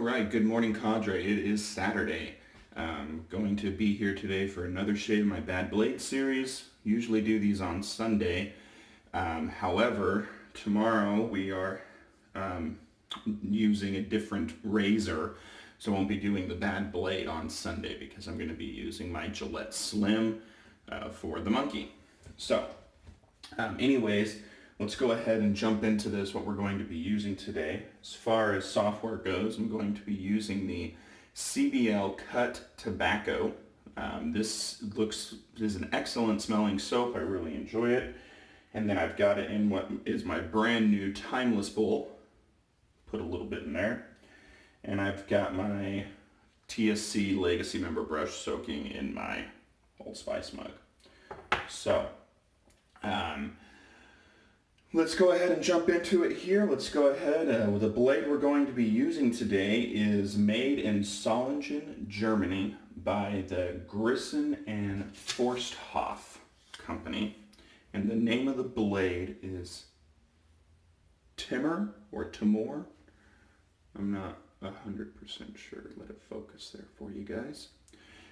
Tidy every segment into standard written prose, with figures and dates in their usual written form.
right, good morning, Cadre. It is Saturday. I'm going to be here today for another shave of my Bad Blade series. Usually do these on Sunday. However, tomorrow we are using a different razor, so I won't be doing the Bad Blade on Sunday because I'm going to be using my Gillette Slim for the monkey. So, anyways, let's go ahead and jump into this, what we're going to be using today. As far as software goes, I'm going to be using the CBL Cut Tobacco. This is an excellent smelling soap. I really enjoy it. And then I've got it in what is my brand new Timeless bowl. Put a little bit in there. And I've got my TSC Legacy Member brush soaking in my Old Spice mug. So, let's go ahead and jump into it here. Let's go ahead. The blade we're going to be using today is made in Solingen, Germany by the Grissen and Forsthoff company. And the name of the blade is Timor or Timor. I'm not 100% sure. Let it focus there for you guys.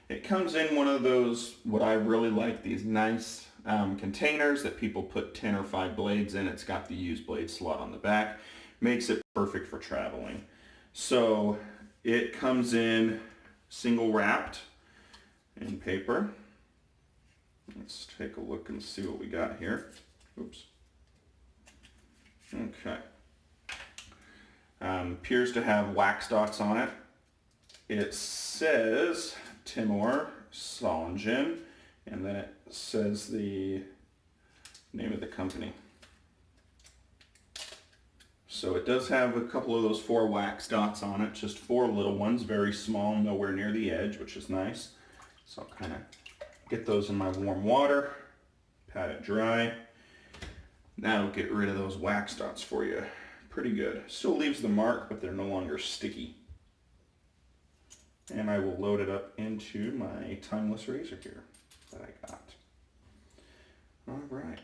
It comes in one of those, what I really like, these nice containers that people put 10 or 5 blades in. It's got the used blade slot on the back. Makes it perfect for traveling. So it comes in single wrapped in paper. Let's take a look and see what we got here. Oops. Okay. Appears to have wax dots on it. It says Timor, Solingen, and then it says the name of the company. So it does have a couple of those 4 wax dots on it, just 4 little ones, very small, nowhere near the edge, which is nice. So I'll kind of get those in my warm water, pat it dry. That'll get rid of those wax dots for you pretty good. Still leaves the mark, but they're no longer sticky. And I will load it up into my Timeless razor here that I got. All right.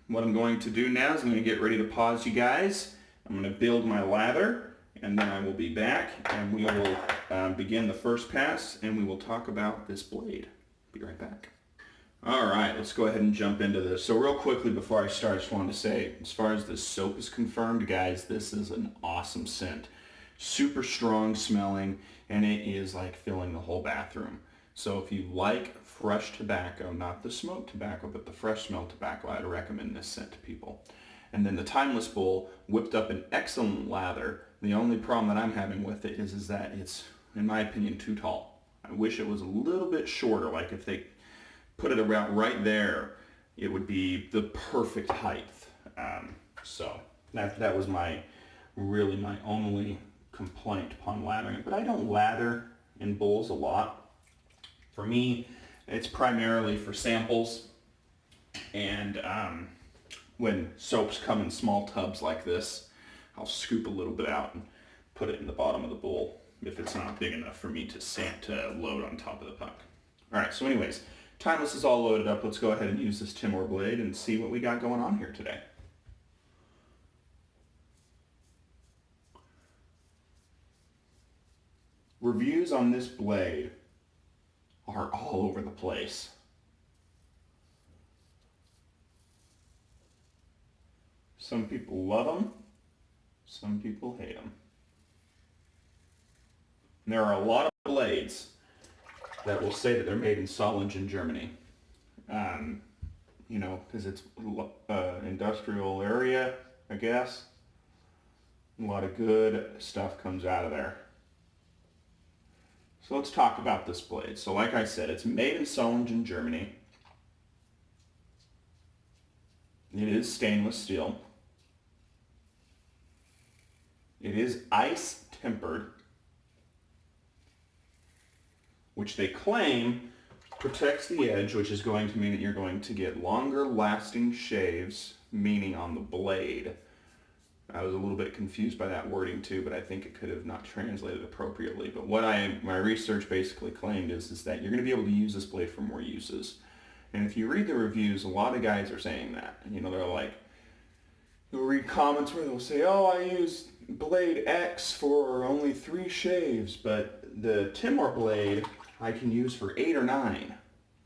What I'm going to do now is I'm going to get ready to pause you guys. I'm going to build my lather, and then I will be back, and we will begin the first pass, and we will talk about this blade. Be right back. All right, let's go ahead and jump into this. So real quickly before I start, I just wanted to say, as far as this soap is confirmed, guys, this is an awesome scent. Super strong smelling, and it is like filling the whole bathroom. So if you like fresh tobacco, not the smoked tobacco, but the fresh smelled tobacco, I'd recommend this scent to people. And then the Timeless bowl whipped up an excellent lather. The only problem that I'm having with it is that it's, in my opinion, too tall. I wish it was a little bit shorter, like if they put it around right there, it would be the perfect height. So that was really my only complaint upon lathering. But I don't lather in bowls a lot. For me, it's primarily for samples, and when soaps come in small tubs like this, I'll scoop a little bit out and put it in the bottom of the bowl if it's not big enough for me to load on top of the puck. All right, so anyways, Timeless is all loaded up. Let's go ahead and use this Timor blade and see what we got going on here today. Reviews on this blade are all over the place. Some people love them, some people hate them. And there are a lot of blades that will say that they're made in Solingen, Germany. You know, because it's industrial area, I guess. A lot of good stuff comes out of there. So let's talk about this blade. So like I said, it's made in Solingen, Germany. It is stainless steel. It is ice tempered, which they claim protects the edge, which is going to mean that you're going to get longer lasting shaves, meaning on the blade. I was a little bit confused by that wording too, but I think it could have not translated appropriately. But what my research basically claimed is that you're going to be able to use this blade for more uses. And if you read the reviews, a lot of guys are saying that. You know, they're like, you'll read comments where they'll say, oh, I use blade X for only 3 shaves, but the Timor blade I can use for 8 or 9.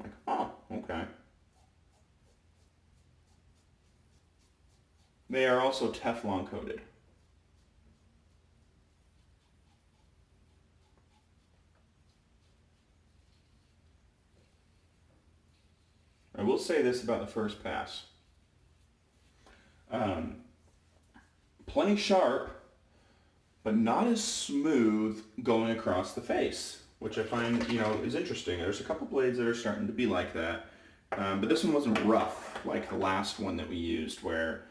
Like, oh, okay. They are also Teflon coated. I will say this about the first pass. Plenty sharp, but not as smooth going across the face, which I find, is interesting. There's a couple blades that are starting to be like that, but this one wasn't rough like the last one that we used where,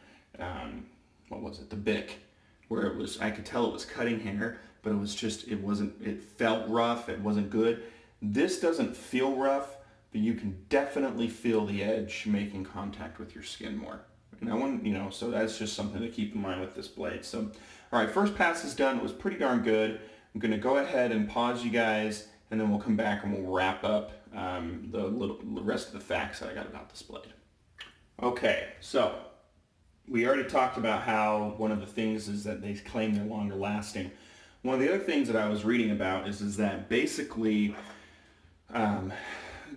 what was it, the Bic, where I could tell it was cutting hair, but it felt rough, it wasn't good. This doesn't feel rough, but you can definitely feel the edge making contact with your skin more. And I want, so that's just something to keep in mind with this blade. So, all right, first pass is done. It was pretty darn good. I'm going to go ahead and pause you guys, and then we'll come back and we'll wrap up the rest of the facts that I got about this blade. Okay, so we already talked about how one of the things is that they claim they're longer lasting. One of the other things that I was reading about is that basically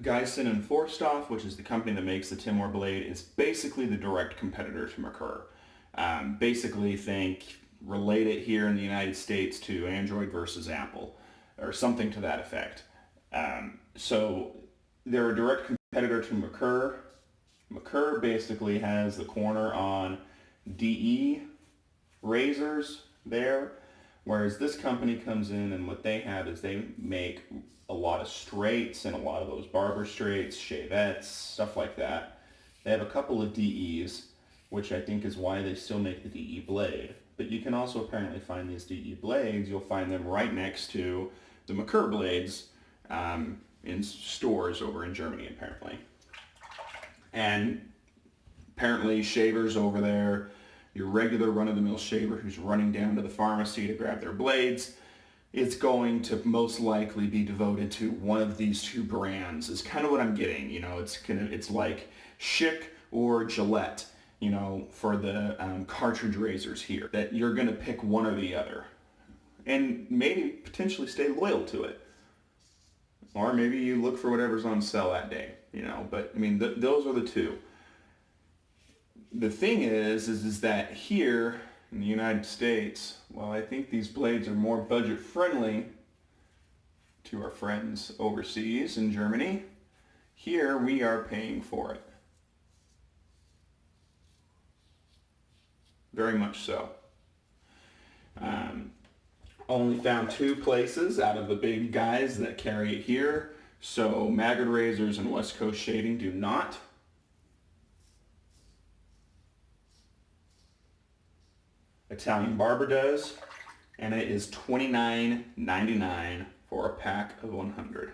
Geisen and Forstoff, which is the company that makes the Timor blade, is basically the direct competitor to Merkur. Basically relate it here in the United States to Android versus Apple, or something to that effect. So they're a direct competitor to Merkur. Merkur basically has the corner on DE razors there, whereas this company comes in and what they have is they make a lot of straights and a lot of those barber straights, shavettes, stuff like that. They have a couple of DEs, which I think is why they still make the DE blade. But you can also apparently find these DE blades, you'll find them right next to the Merkur blades in stores over in Germany apparently. And apparently shavers over there, your regular run-of-the-mill shaver who's running down to the pharmacy to grab their blades, it's going to most likely be devoted to one of these two brands is kind of what I'm getting. It's like Schick or Gillette, for the cartridge razors here, that you're going to pick one or the other and maybe potentially stay loyal to it. Or maybe you look for whatever's on sale that day, but I mean, those are the two. The thing is that here in the United States, well, I think these blades are more budget friendly to our friends overseas in Germany. Here we are paying for it. Very much so. Only found 2 places out of the big guys that carry it here. So Maggard Razors and West Coast Shaving do not. Italian Barber does, and it is $29.99 for a pack of 100.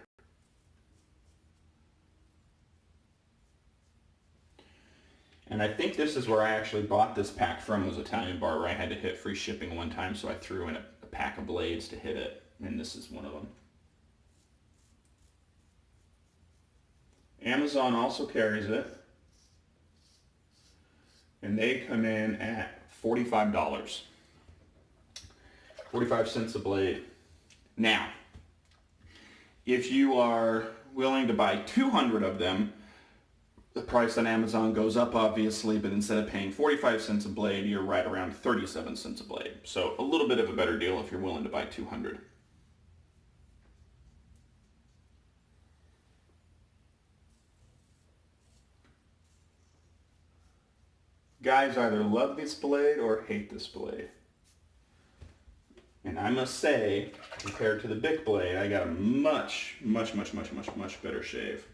And I think this is where I actually bought this pack from, was Italian Barber. I had to hit free shipping one time, so I threw in a pack of blades to hit it, and this is one of them. Amazon also carries it, and they come in at $45. 45 cents a blade. Now, if you are willing to buy 200 of them, the price on Amazon goes up obviously, but instead of paying 45 cents a blade, you're right around 37 cents a blade. So a little bit of a better deal if you're willing to buy 200. Guys either love this blade or hate this blade. And I must say, compared to the Bic blade, I got a much better shave.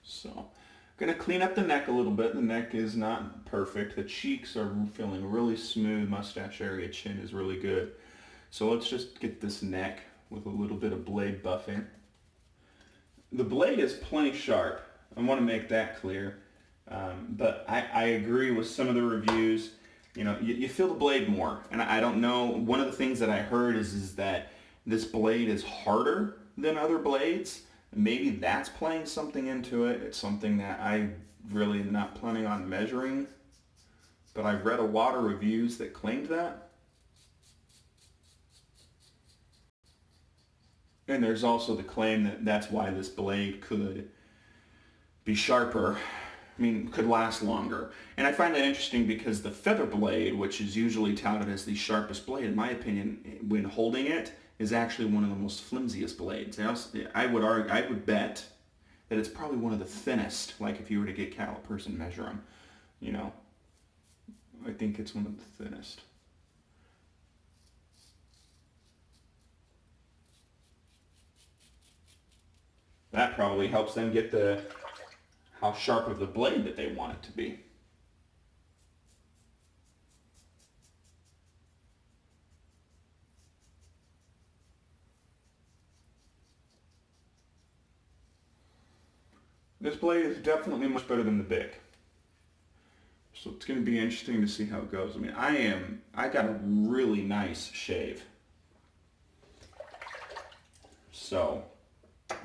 So, I'm going to clean up the neck a little bit. The neck is not perfect. The cheeks are feeling really smooth. Mustache area, chin is really good. So let's just get this neck with a little bit of blade buffing. The blade is plenty sharp. I want to make that clear. But I agree with some of the reviews. You feel the blade more. And I don't know, one of the things that I heard is that this blade is harder than other blades. Maybe that's playing something into it. It's something that I really am not planning on measuring. But I've read a lot of reviews that claimed that. And there's also the claim that that's why this blade could be sharper, I mean, could last longer. And I find that interesting because the feather blade, which is usually touted as the sharpest blade, in my opinion, when holding it, is actually one of the most flimsiest blades. I would bet that it's probably one of the thinnest, like if you were to get calipers and measure them, you know. I think it's one of the thinnest. That probably helps them get how sharp of the blade that they want it to be. This blade is definitely much better than the Bic. So it's going to be interesting to see how it goes. I mean, I got a really nice shave. So,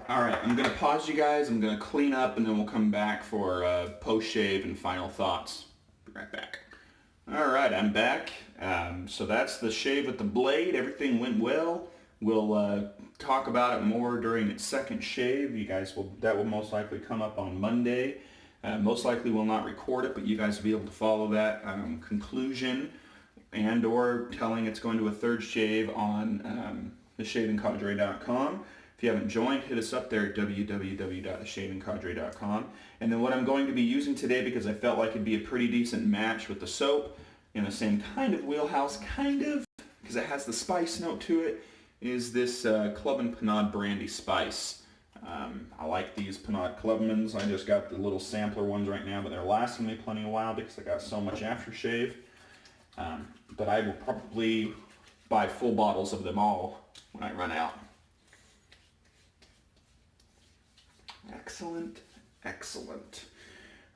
all right, I'm going to pause you guys. I'm going to clean up, and then we'll come back for post-shave and final thoughts. Be right back. All right, I'm back. So that's the shave with the blade. Everything went well. We'll talk about it more during its second shave. That will most likely come up on Monday. Most likely will not record it, but you guys will be able to follow that conclusion and or telling it's going to a third shave on theshavingcadre.com. If you haven't joined, hit us up there at www.theshavingcadre.com. And then what I'm going to be using today, because I felt like it'd be a pretty decent match with the soap, in the same kind of wheelhouse, because it has the spice note to it, is this Club and Panade Brandy Spice. I like these Panade Clubmans. I just got the little sampler ones right now, but they're lasting me plenty a while because I got so much aftershave. But I will probably buy full bottles of them all when I run out. Excellent, excellent.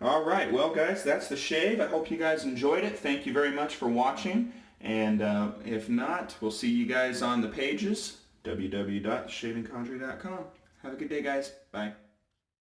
All right, well guys, that's the shave. I hope you guys enjoyed it. Thank you very much for watching. And if not, we'll see you guys on the pages, www.theshavingcadre.com. Have a good day, guys. Bye.